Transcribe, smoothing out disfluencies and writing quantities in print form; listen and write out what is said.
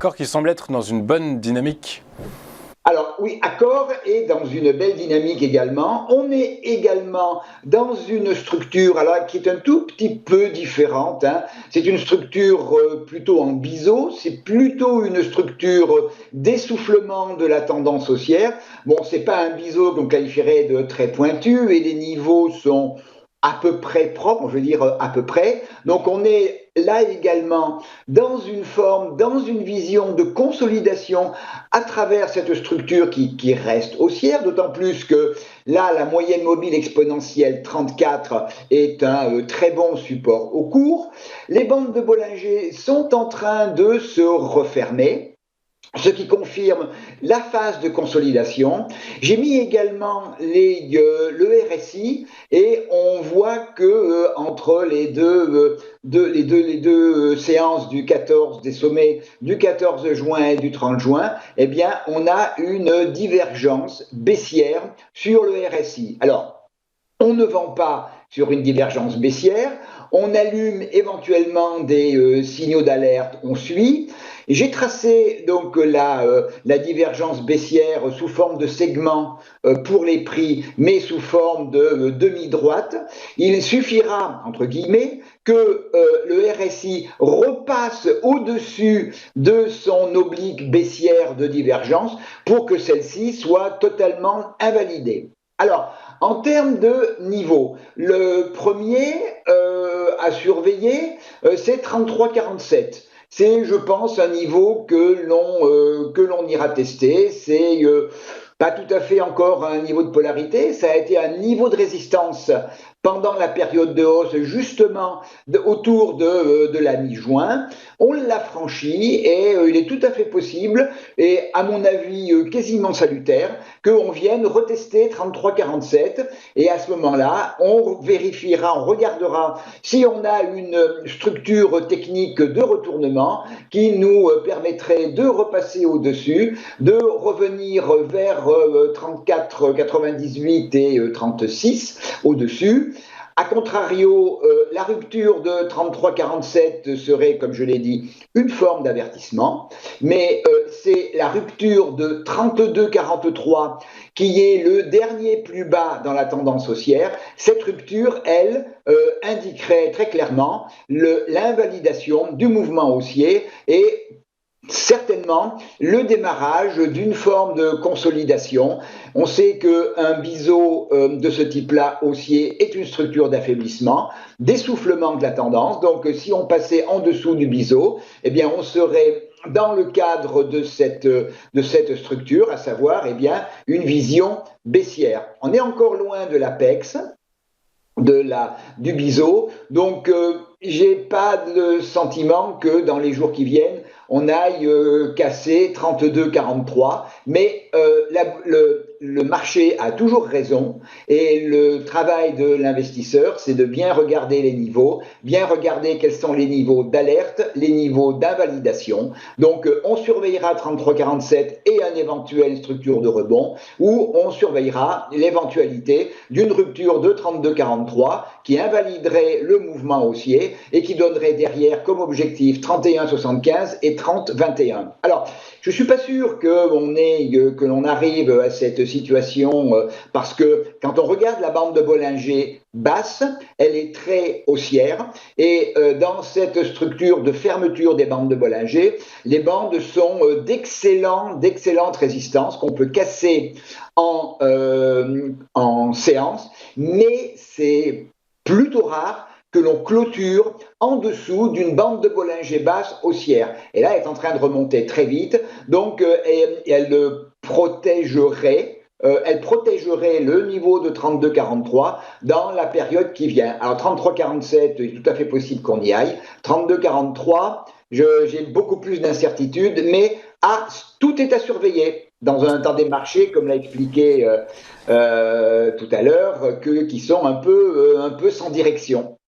Accor qui semble être dans une bonne dynamique. Alors oui, Accor est dans une belle dynamique également. On est également dans une structure qui est un tout petit peu différente, hein. C'est une structure plutôt en biseau, c'est plutôt une structure d'essoufflement de la tendance haussière. Bon, c'est pas un biseau qu'on qualifierait de très pointu et les niveaux sont à peu près propres, je veux dire à peu près. Donc on est là également dans une forme, dans une vision de consolidation à travers cette structure qui reste haussière, d'autant plus que là, la moyenne mobile exponentielle 34 est un très bon support au cours. Les bandes de Bollinger sont en train de se refermer, ce qui confirme la phase de consolidation. J'ai mis également le RSI et on voit que entre les deux séances du 14 des sommets du 14 juin et du 30 juin, eh bien, on a une divergence baissière sur le RSI. Alors, on ne vend pas sur une divergence baissière, on allume éventuellement des signaux d'alerte, on suit. J'ai tracé donc la divergence baissière sous forme de segment pour les prix, mais sous forme de demi-droite. Il suffira, entre guillemets, que le RSI repasse au-dessus de son oblique baissière de divergence pour que celle-ci soit totalement invalidée. Alors, en termes de niveau, le premier à surveiller, c'est 33,47. C'est, je pense, un niveau que l'on ira tester. C'est pas tout à fait encore un niveau de polarité. Ça a été un niveau de résistance pendant la période de hausse, justement autour de la mi-juin. On l'a franchi et il est tout à fait possible, et à mon avis quasiment salutaire, qu'on vienne retester 33,47. Et à ce moment-là, on vérifiera, on regardera si on a une structure technique de retournement qui nous permettrait de repasser au-dessus, de revenir vers 34,98 et 36 au-dessus. A contrario, la rupture de 33,47 serait, comme je l'ai dit, une forme d'avertissement, mais c'est la rupture de 32,43 qui est le dernier plus bas dans la tendance haussière. Cette rupture, elle, indiquerait très clairement l'invalidation du mouvement haussier et certainement le démarrage d'une forme de consolidation. On sait qu'un biseau de ce type-là haussier est une structure d'affaiblissement, d'essoufflement de la tendance. Donc si on passait en dessous du biseau, eh bien on serait dans le cadre de cette structure, à savoir une vision baissière. On est encore loin de l'apex, du biseau. Donc, j'ai pas le sentiment que dans les jours qui viennent, on aille casser 32,43. Mais le marché a toujours raison et le travail de l'investisseur, c'est de bien regarder les niveaux, bien regarder quels sont les niveaux d'alerte, les niveaux d'invalidation. Donc, on surveillera 33,47 et une éventuelle structure de rebond, ou on surveillera l'éventualité d'une rupture de 32,43 qui invaliderait le mouvement haussier et qui donnerait derrière comme objectif 31,75 et 30,21. Alors, je ne suis pas sûr que l'on arrive à cette situation parce que quand on regarde la bande de Bollinger basse, elle est très haussière et dans cette structure de fermeture des bandes de Bollinger, les bandes sont d'excellente résistance qu'on peut casser en séance, mais c'est plutôt rare que l'on clôture en dessous d'une bande de Bollinger basse haussière. Et là, elle est en train de remonter très vite, donc elle protégerait le niveau de 32,43 dans la période qui vient. Alors 33,47, il est tout à fait possible qu'on y aille. 32,43, j'ai beaucoup plus d'incertitudes, mais tout est à surveiller dans des marchés, comme l'a expliqué tout à l'heure, qui sont un peu sans direction.